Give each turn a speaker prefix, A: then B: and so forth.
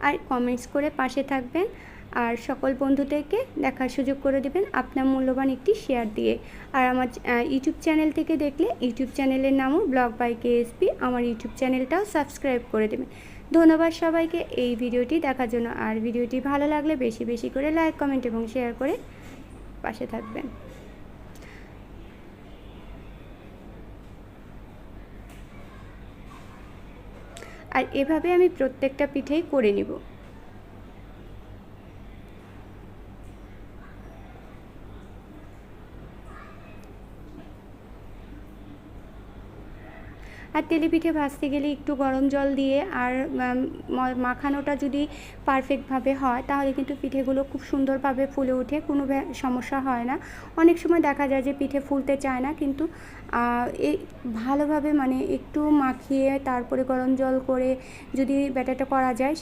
A: আর comments করে পাশে থাকবেন, আর সকল বন্ধুদেরকে দেখার সুযোগ করে দেবেন আপনার মূল্যবান একটি শেয়ার দিয়ে। আর আমার ইউটিউব চ্যানেল থেকে দেখলে ইউটিউব চ্যানেলের নামও ব্লগ বাই কেএসপি, আমার ইউটিউব চ্যানেলটাও সাবস্ক্রাইব করে দেবেন। ধন্যবাদ সবাইকে এই ভিডিওটি দেখার জন্য। আর ভিডিওটি ভালো লাগলে বেশি বেশি করে লাইক, কমেন্ট এবং শেয়ার করে পাশে থাকবেন। আর এভাবে আমি প্রত্যেকটা পিঠেই করে নিব। আর তেলে পিঠে ভাজতে গেলে একটু গরম জল দিয়ে আর মাখানোটা যদি পারফেক্টভাবে হয় তাহলে কিন্তু পিঠেগুলো খুব সুন্দরভাবে ফুলে ওঠে, কোনো সমস্যা হয় না। অনেক সময় দেখা যায় যে পিঠে ফুলতে চায় না, কিন্তু এই ভালোভাবে মানে একটু মাখিয়ে তারপরে গরম জল করে যদি ব্যাটারটা করা যায়